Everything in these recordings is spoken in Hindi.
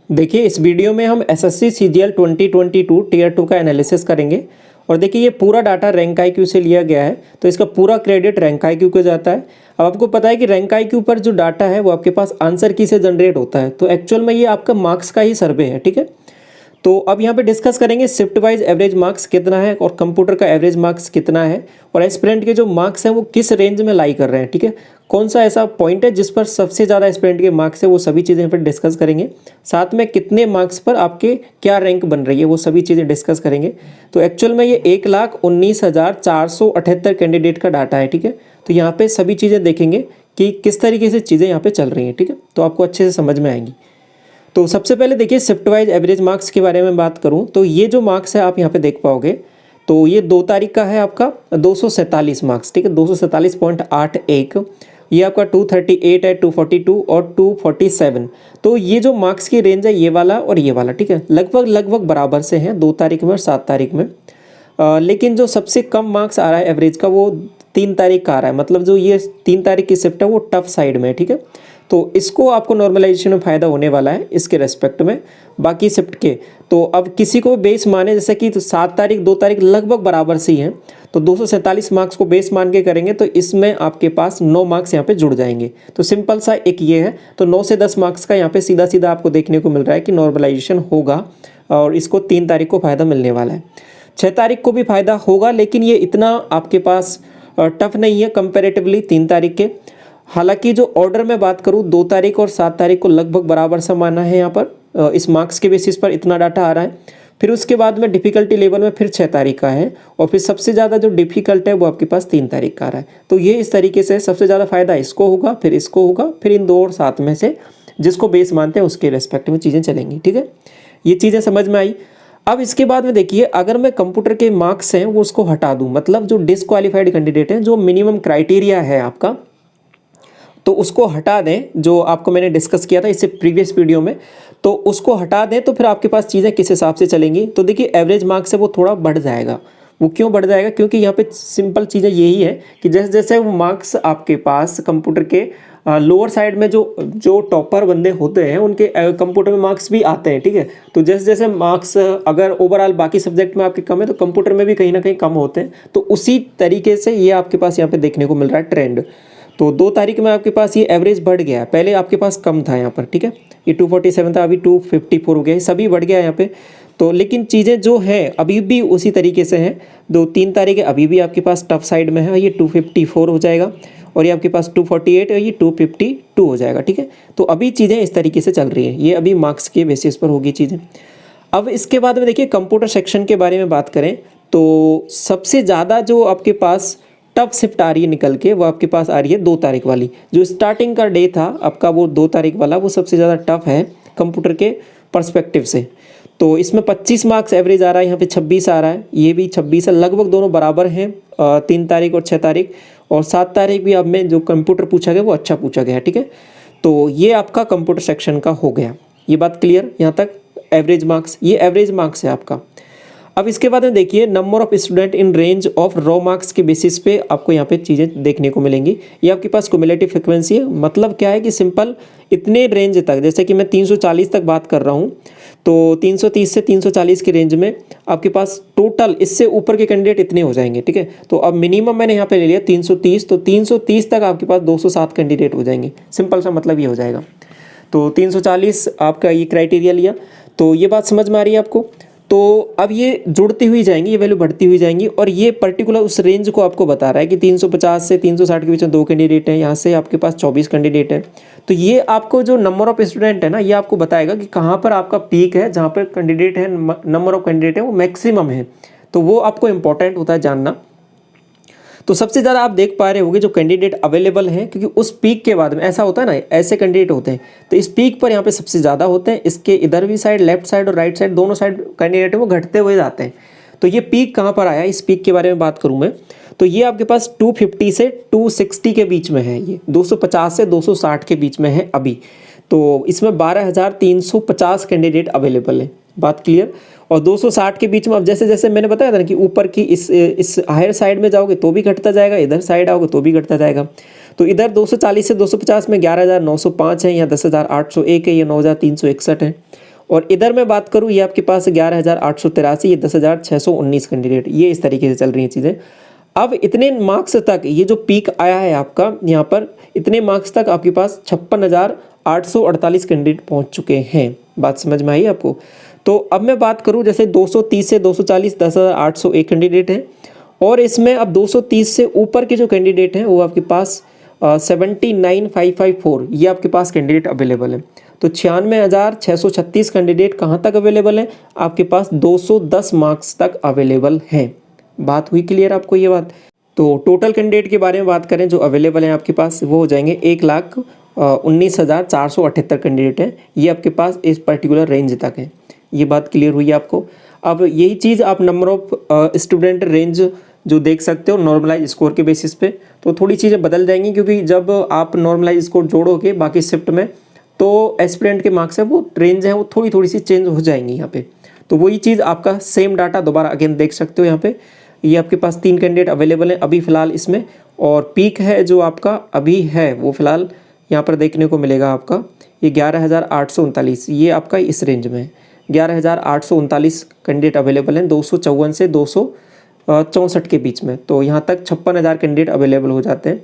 देखिए इस वीडियो में हम एसएससी सीजीएल 2022 टीयर 2 का एनालिसिस करेंगे और देखिए ये पूरा डाटा रैंक आईक्यू से लिया गया है, तो इसका पूरा क्रेडिट रैंक आईक्यू को जाता है। अब आपको पता है कि रैंक आईक्यू पर जो डाटा है वो आपके पास आंसर की से जनरेट होता है, तो एक्चुअल में ये आपका मार्क्स का ही सर्वे है। ठीक है, तो अब यहाँ पे डिस्कस करेंगे शिफ्ट वाइज एवरेज मार्क्स कितना है और कंप्यूटर का एवरेज मार्क्स कितना है और एस्पिरेंट के जो मार्क्स हैं वो किस रेंज में लाई कर रहे हैं। ठीक है, कौन सा ऐसा पॉइंट है जिस पर सबसे ज़्यादा एस्पिरेंट के मार्क्स है, वो सभी चीज़ें यहाँ पर डिस्कस करेंगे। साथ में कितने मार्क्स पर आपके क्या रैंक बन रही है वो सभी चीज़ें डिस्कस करेंगे। तो एक्चुअल में ये 1,19,478 कैंडिडेट का डाटा है। ठीक है, तो यहाँ पे सभी चीज़ें देखेंगे कि किस तरीके से चीज़ें यहाँ पे चल रही हैं। ठीक है, तो आपको अच्छे से समझ में आएंगी। तो सबसे पहले देखिए शिफ्ट वाइज एवरेज मार्क्स के बारे में बात करूं तो ये जो मार्क्स है आप यहाँ पे देख पाओगे, तो ये 2 तारीख का है आपका 247 मार्क्स। ठीक है, 247.81, ये आपका 238 है, 242 और 247। तो ये जो मार्क्स की रेंज है ये वाला और ये वाला, ठीक है, लगभग बराबर से हैं 2 तारीख में और 7 तारीख में। लेकिन जो सबसे कम मार्क्स आ रहा है एवरेज का वो 3 तारीख का आ रहा है, मतलब जो ये 3 तारीख की शिफ्ट है वो टफ साइड में है। ठीक है, तो इसको आपको नॉर्मलाइजेशन में फ़ायदा होने वाला है इसके रेस्पेक्ट में बाकी शिफ्ट के। तो अब किसी को बेस माने जैसे कि 7 तारीख 2 तारीख लगभग बराबर से ही हैं, तो 247 मार्क्स को बेस मान के करेंगे तो इसमें आपके पास 9 मार्क्स यहाँ पे जुड़ जाएंगे। तो सिंपल सा एक ये है, तो 9 से 10 मार्क्स का यहाँ पे सीधा सीधा आपको देखने को मिल रहा है कि नॉर्मलाइजेशन होगा और इसको 3 तारीख को फ़ायदा मिलने वाला है। 6 तारीख को भी फ़ायदा होगा, लेकिन ये इतना आपके पास टफ नहीं है कंपेरेटिवली 3 तारीख के। हालांकि जो ऑर्डर में बात करूँ 2 तारीख और 7 तारीख को लगभग बराबर सा माना है यहाँ पर, इस मार्क्स के बेसिस पर इतना डाटा आ रहा है। फिर उसके बाद में डिफ़िकल्टी लेवल में फिर 6 तारीख का है और फिर सबसे ज़्यादा जो डिफ़िकल्ट है वो आपके पास 3 तारीख का आ रहा है। तो ये इस तरीके से सबसे ज़्यादा फ़ायदा इसको होगा, फिर इसको होगा, फिर इन 2 और 7 में से जिसको बेस मानते हैं उसके रेस्पेक्ट में चीज़ें चलेंगी। ठीक है, ये चीज़ें समझ में आई। अब इसके बाद में देखिए अगर मैं कंप्यूटर के मार्क्स हैं वो उसको हटा दूँ, मतलब जो डिसक्वालीफाइड कैंडिडेट हैं, जो मिनिमम क्राइटेरिया है आपका, तो उसको हटा दें, जो आपको मैंने डिस्कस किया था इससे प्रीवियस वीडियो में, तो उसको हटा दें तो फिर आपके पास चीज़ें किस हिसाब से चलेंगी। तो देखिए एवरेज मार्क्स है वो थोड़ा बढ़ जाएगा। वो क्यों बढ़ जाएगा? क्योंकि यहाँ पे सिंपल चीज़ें यही है कि जैसे जैसे वो मार्क्स आपके पास कंप्यूटर के लोअर साइड में जो टॉपर बंदे होते हैं उनके कंप्यूटर में मार्क्स भी आते हैं। ठीक है, तो जैसे जैसे मार्क्स अगर ओवरऑल बाकी सब्जेक्ट में आपके कम है तो कंप्यूटर में भी कहीं ना कहीं कम होते हैं। तो उसी तरीके से ये आपके पास यहाँ पे देखने को मिल रहा है ट्रेंड। तो 2 तारीख में आपके पास ये एवरेज बढ़ गया है, पहले आपके पास कम था यहाँ पर। ठीक है, ये 247 था, अभी 254 हो गया, सभी बढ़ गया यहाँ पे। तो लेकिन चीज़ें जो हैं अभी भी उसी तरीके से हैं। 2-3 तारीख अभी भी आपके पास टफ साइड में है, ये 254 हो जाएगा और ये आपके पास 248 है, ये 252 हो जाएगा। ठीक है, तो अभी चीज़ें इस तरीके से चल रही हैं, ये अभी मार्क्स के बेसिस पर होगी चीज़ें। अब इसके बाद में देखिए कंप्यूटर सेक्शन के बारे में बात करें तो सबसे ज़्यादा जो आपके पास टफ शिफ्ट आ रही है निकल के, वो आपके पास आ रही है 2 तारीख वाली। जो स्टार्टिंग का डे था आपका वो 2 तारीख वाला, वो सबसे ज़्यादा टफ है कंप्यूटर के पर्सपेक्टिव से। तो इसमें 25 मार्क्स एवरेज आ रहा है, यहाँ पे 26 आ रहा है, ये भी 26 है, लगभग दोनों बराबर हैं 3 तारीख और 6 तारीख। और 7 तारीख भी अब में जो कंप्यूटर पूछा गया वो अच्छा पूछा गया है। ठीक है, तो ये आपका कंप्यूटर सेक्शन का हो गया, ये बात क्लियर यहाँ तक। एवरेज मार्क्स, ये एवरेज मार्क्स है आपका। अब इसके बाद में देखिए number of student in range of raw marks के बेसिस पे आपको यहाँ पे चीज़ें देखने को मिलेंगी। ये आपके पास क्युमुलेटिव फ्रीक्वेंसी है, मतलब क्या है कि सिंपल इतने रेंज तक, जैसे कि मैं 340 तक बात कर रहा हूँ, तो 330 से 340 की रेंज में आपके पास टोटल इससे ऊपर के कैंडिडेट इतने हो जाएंगे। ठीक है, तो अब मिनिमम मैंने यहाँ पे ले लिया 330, तो 330 तक आपके पास 207 कैंडिडेट हो जाएंगे। सिंपल सा मतलब ये हो जाएगा। तो 340 आपका ये क्राइटेरिया लिया, तो ये बात समझ में आ रही है आपको। तो अब ये जुड़ती हुई जाएंगी, ये वैल्यू बढ़ती हुई जाएंगी और ये पर्टिकुलर उस रेंज को आपको बता रहा है कि 350 से 360 के बीच में 2 कैंडिडेट हैं, यहाँ से आपके पास 24 कैंडिडेट हैं। तो ये आपको जो नंबर ऑफ स्टूडेंट है ना, ये आपको बताएगा कि कहाँ पर आपका पीक है, जहाँ पर कैंडिडेट है, नंबर ऑफ कैंडिडेट है वो मैक्सिमम है। तो वो आपको इंपॉर्टेंट होता है जानना। तो सबसे ज़्यादा आप देख पा रहे होंगे जो कैंडिडेट अवेलेबल हैं, क्योंकि उस पीक के बाद में ऐसा होता है ना, ऐसे कैंडिडेट होते हैं तो इस पीक पर यहाँ पे सबसे ज़्यादा होते हैं। इसके इधर भी साइड, लेफ्ट साइड और राइट साइड, दोनों साइड कैंडिडेट है वो घटते हुए जाते हैं। तो ये पीक कहाँ पर आया, इस पीक के बारे में बात करूँ मैं, तो ये आपके पास 250 से 260 के बीच में है, ये 250 से 260 के बीच में है अभी। तो इसमें 12,350 कैंडिडेट अवेलेबल है, बात क्लियर। और 260 के बीच में अब जैसे जैसे मैंने बताया था ना कि ऊपर की इस हायर साइड में जाओगे तो भी घटता जाएगा, इधर साइड आओगे तो भी घटता जाएगा। तो इधर 240 से 250 में 11,905 है, या 10,801 है, या 9,361 है। और इधर मैं बात करूँ, ये आपके पास 11,883, ये 10,619 कैंडिडेट, ये इस तरीके से चल रही हैं चीज़ें। अब इतने मार्क्स तक ये जो पीक आया है आपका यहाँ पर, इतने मार्क्स तक आपके पास 56,848 कैंडिडेट पहुँच चुके हैं। बात समझ में आई आपको? तो अब मैं बात करूँ, जैसे 230 से 240 10,801 कैंडिडेट हैं, और इसमें अब 230 से ऊपर के जो कैंडिडेट हैं वो आपके पास 79,554 ये आपके पास कैंडिडेट अवेलेबल है। तो 96,636 कैंडिडेट कहाँ तक अवेलेबल है? आपके पास 210 मार्क्स तक अवेलेबल हैं। बात हुई क्लियर आपको ये बात? तो टोटल कैंडिडेट के बारे में बात करें जो अवेलेबल हैं आपके पास, वो हो जाएंगे 1,19,478 कैंडिडेट हैं। ये आपके पास इस पर्टिकुलर रेंज तक है। ये बात क्लियर हुई आपको? अब यही चीज़ आप नंबर ऑफ स्टूडेंट रेंज जो देख सकते हो नॉर्मलाइज स्कोर के बेसिस पे, तो थोड़ी चीज़ें बदल जाएंगी, क्योंकि जब आप नॉर्मलाइज स्कोर जोड़ोगे बाकी शिफ्ट में, तो एस्पिरेंट के मार्क्स है वो रेंज है वो थोड़ी सी चेंज हो जाएंगी यहाँ पे। तो वही चीज़ आपका सेम डाटा दोबारा अगेन देख सकते हो यहाँ पे। ये आपके पास 3 कैंडिडेट अवेलेबल हैं अभी फ़िलहाल इसमें, और पीक है जो आपका अभी है वो फ़िलहाल यहाँ पर देखने को मिलेगा आपका, ये 11,839, ये आपका इस रेंज में है। 11,839 कैंडिडेट अवेलेबल हैं 254 से 264 के बीच में। तो यहाँ तक 56,000 कैंडिडेट अवेलेबल हो जाते हैं।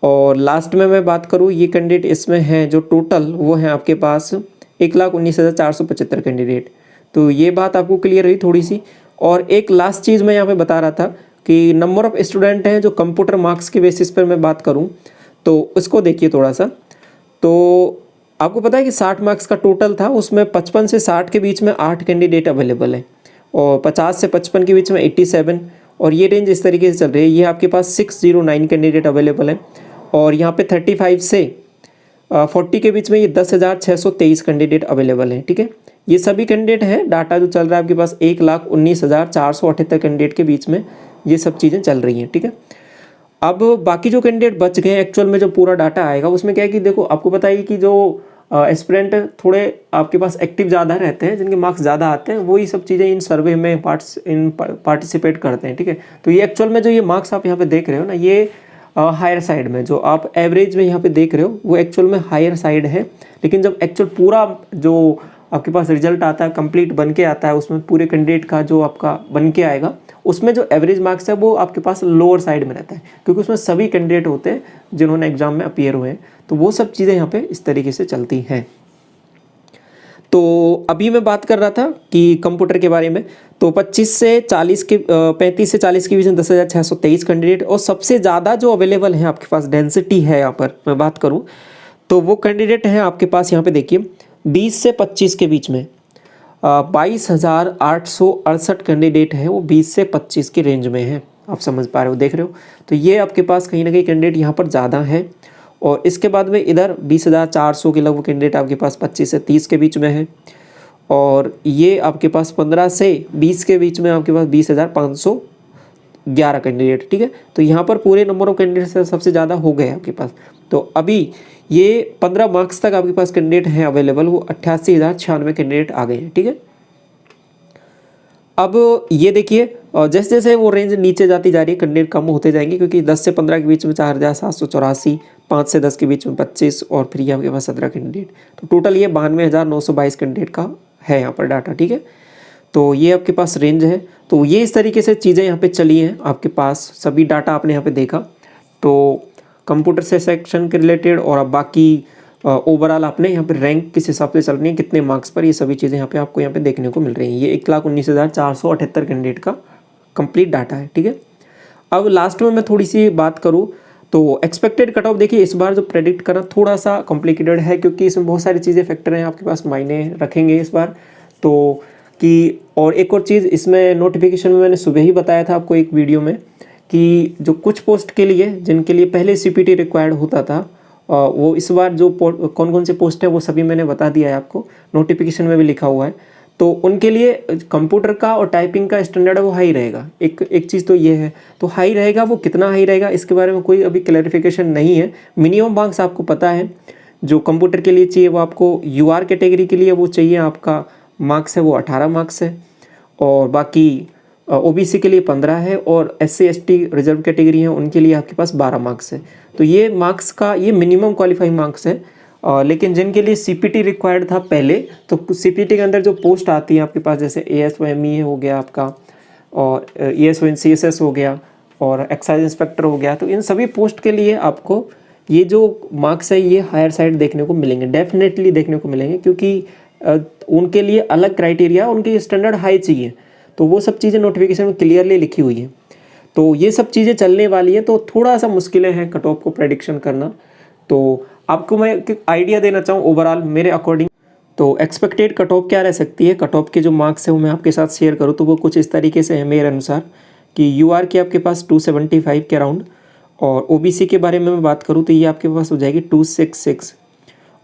और लास्ट में मैं बात करूँ, ये कैंडिडेट इसमें हैं जो टोटल वो हैं आपके पास 1,19,475 कैंडिडेट। तो ये बात आपको क्लियर रही थोड़ी सी। और एक लास्ट चीज़ मैं यहाँ पे बता रहा था कि नंबर ऑफ़ स्टूडेंट हैं जो कंप्यूटर मार्क्स के बेसिस पर मैं बात करूँ तो उसको देखिए थोड़ा सा। तो आपको पता है कि 60 मार्क्स का टोटल था, उसमें 55 से 60 के बीच में 8 कैंडिडेट अवेलेबल हैं, और 50 से 55 के बीच में 87, और ये रेंज इस तरीके से चल रही है। ये आपके पास 609 कैंडिडेट अवेलेबल हैं, और यहाँ पे 35 से 40 के बीच में ये 10,623 कैंडिडेट अवेलेबल हैं। ठीक है, ये सभी कैंडिडेट हैं। डाटा जो चल रहा है आपके पास 1,19,478 कैंडिडेट के बीच में ये सब चीज़ें चल रही हैं। ठीक है, अब बाकी जो कैंडिडेट बच गए एक्चुअल में जो पूरा डाटा आएगा उसमें क्या है कि देखो आपको बताइए कि जो एस्पिरेंट थोड़े आपके पास एक्टिव ज़्यादा रहते हैं, जिनके मार्क्स ज़्यादा आते हैं, वही सब चीज़ें इन सर्वे में पार्टिसिपेट करते हैं। ठीक है, तो ये एक्चुअल में जो ये मार्क्स आप यहाँ पे देख रहे हो ना, ये हायर साइड में जो आप एवरेज में यहाँ पे देख रहे हो वो एक्चुअल में हायर साइड है। लेकिन जब एक्चुअल पूरा जो आपके पास रिजल्ट आता है, कंप्लीट बन के आता है, उसमें पूरे कैंडिडेट का जो आपका बन के आएगा, उसमें जो एवरेज मार्क्स है वो आपके पास लोअर साइड में रहता है, क्योंकि उसमें सभी कैंडिडेट होते हैं जिन्होंने एग्जाम में अपीयर हुए हैं। तो वो सब चीज़ें यहाँ पे इस तरीके से चलती हैं। तो अभी मैं बात कर रहा था कि कंप्यूटर के बारे में, तो 35 से 40 के बीच में 10,623 कैंडिडेट, और सबसे ज़्यादा जो अवेलेबल हैं आपके पास डेंसिटी है यहाँ पर मैं बात करूँ तो वो कैंडिडेट हैं आपके पास यहाँ पे देखिए 20 से 25 के बीच में 22,868 कैंडिडेट हैं, वो 20 से 25 की रेंज में हैं। आप समझ पा रहे हो, देख रहे हो? तो ये आपके पास कहीं ना कहीं कैंडिडेट यहाँ पर ज़्यादा है। और इसके बाद में इधर 20,400 के लगभग कैंडिडेट आपके पास 25 से 30 के बीच में है, और ये आपके पास 15 से 20 के बीच में आपके पास 20,511 कैंडिडेट। ठीक है, तो यहाँ पर पूरे नंबर ऑफ कैंडिडेट से सबसे ज़्यादा हो गए आपके पास। तो अभी ये 15 मार्क्स तक आपके पास कैंडिडेट हैं अवेलेबल, वो 88,096 कैंडिडेट आ गए हैं। ठीक है, अब ये देखिए जैसे जैसे वो रेंज नीचे जाती जा रही है कैंडिडेट कम होते जाएंगे, क्योंकि 10 से 15 के बीच में 4,784, 5 से 10 के बीच में 25, और फिर ये आपके पास 17 कैंडिडेट। तो टोटल ये 92,922 कैंडिडेट का है यहाँ पर डाटा। ठीक है, तो ये आपके पास रेंज है। तो ये इस तरीके से चीज़ें यहाँ पे चली हैं आपके पास, सभी डाटा आपने यहाँ पे देखा। तो कंप्यूटर से सेक्शन के रिलेटेड, और अब बाकी ओवरऑल आपने यहाँ पे रैंक किस हिसाब से चल रही है, कितने मार्क्स पर, ये सभी चीज़ें यहाँ पे आपको यहाँ पे देखने को मिल रही हैं। ये 1,19,478 कैंडिडेट का कंप्लीट डाटा है। ठीक है, अब लास्ट में मैं थोड़ी सी बात करूँ तो एक्सपेक्टेड कट ऑफ, देखिए इस बार जो प्रेडिक्ट करना थोड़ा सा कॉम्प्लिकेटेड है, क्योंकि इसमें बहुत सारी चीज़ें फैक्टर हैं आपके पास मायने रखेंगे इस बार। तो कि और एक और चीज़ इसमें नोटिफिकेशन में मैंने सुबह ही बताया था आपको एक वीडियो में कि जो कुछ पोस्ट के लिए जिनके लिए पहले CPT रिक्वायर्ड होता था, वो इस बार जो कौन कौन से पोस्ट है वो सभी मैंने बता दिया है आपको, नोटिफिकेशन में भी लिखा हुआ है। तो उनके लिए कंप्यूटर का और टाइपिंग का स्टैंडर्ड वो हाई रहेगा। एक चीज़ तो ये है, तो हाई रहेगा, वो कितना हाई रहेगा इसके बारे में कोई अभी क्लैरिफिकेशन नहीं है। मिनिमम मार्क्स आपको पता है जो कंप्यूटर के लिए चाहिए, वो आपको UR कैटेगरी के लिए वो चाहिए, आपका मार्क्स है वो 18 मार्क्स है, और बाकी OBC के लिए 15 है, और SC ST रिजर्व कैटेगरी है उनके लिए आपके पास 12 मार्क्स है। तो ये मार्क्स का ये मिनिमम क्वालिफाइंग मार्क्स है। लेकिन जिनके लिए CPT रिक्वायर्ड था पहले, तो CPT के अंदर जो पोस्ट आती है आपके पास, जैसे ASOME हो गया आपका, और ASONCSS हो गया, और एक्साइज इंस्पेक्टर हो गया, तो इन सभी पोस्ट के लिए आपको ये जो मार्क्स है ये हायर साइड देखने को मिलेंगे, डेफिनेटली देखने को मिलेंगे, क्योंकि उनके लिए अलग क्राइटेरिया, उनकी स्टैंडर्ड हाई चाहिए, तो वो सब चीज़ें नोटिफिकेशन में क्लियरली लिखी हुई है। तो ये सब चीज़ें चलने वाली हैं, तो थोड़ा सा मुश्किलें हैं कट ऑफ को प्रेडिक्शन करना। तो आपको मैं एक आइडिया देना चाहूँ ओवरऑल मेरे अकॉर्डिंग, तो एक्सपेक्टेड कट ऑफ क्या रह सकती है, कट ऑफ के जो मार्क्स है वो मैं आपके साथ शेयर करूँ तो वो कुछ इस तरीके से है मेरे अनुसार कि UR के आपके पास 275 के अराउंड, और OBC के बारे में मैं बात करूँ तो ये आपके पास हो जाएगी 266,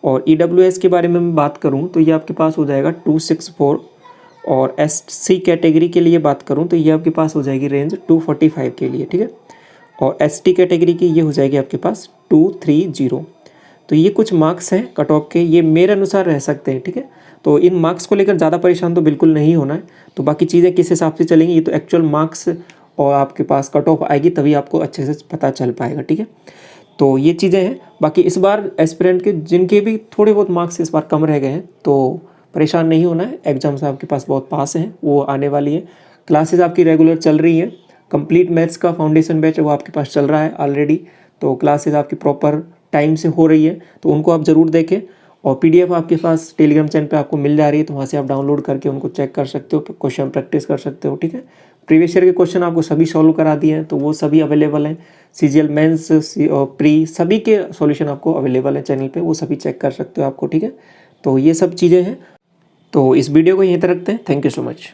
और EWS के बारे में मैं बात करूँ तो ये आपके पास हो जाएगा 264, और SC कैटेगरी के लिए बात करूँ तो ये आपके पास हो जाएगी रेंज 245 के लिए, ठीक है, और ST कैटेगरी की ये हो जाएगी आपके पास 230। तो ये कुछ मार्क्स हैं कट ऑफ के, ये मेरे अनुसार रह सकते हैं, ठीक है। तो इन मार्क्स को लेकर ज़्यादा परेशान तो बिल्कुल नहीं होना है। तो बाकी चीज़ें किस हिसाब से चलेंगी ये तो एक्चुअल मार्क्स और आपके पास कट ऑफ आएगी तभी आपको अच्छे से पता चल पाएगा, ठीक है। तो ये चीज़ें हैं। बाकी इस बार एस्पिरेंट के जिनके भी थोड़े बहुत मार्क्स इस बार कम रह गए हैं तो परेशान नहीं होना है, एग्जाम्स आपके पास बहुत पास हैं, वो आने वाली है। क्लासेस आपकी रेगुलर चल रही हैं, कंप्लीट मैथ्स का फाउंडेशन बैच है वो आपके पास चल रहा है ऑलरेडी, तो क्लासेस आपकी प्रॉपर टाइम से हो रही है, तो उनको आप ज़रूर देखें। और PDF आपके पास टेलीग्राम चैनल पे आपको मिल जा रही है, तो वहाँ से आप डाउनलोड करके उनको चेक कर सकते हो, क्वेश्चन प्रैक्टिस कर सकते हो, ठीक है। प्रीवियस ईयर के क्वेश्चन आपको सभी सॉल्व करा दिए हैं, तो वो सभी अवेलेबल हैं। CGL मेंस प्री सभी के सॉल्यूशन आपको अवेलेबल है चैनल पे, वो सभी चेक कर सकते हो आपको, ठीक है। तो ये सब चीज़ें हैं, तो इस वीडियो को यहीं तक रखते हैं। Thank you so much.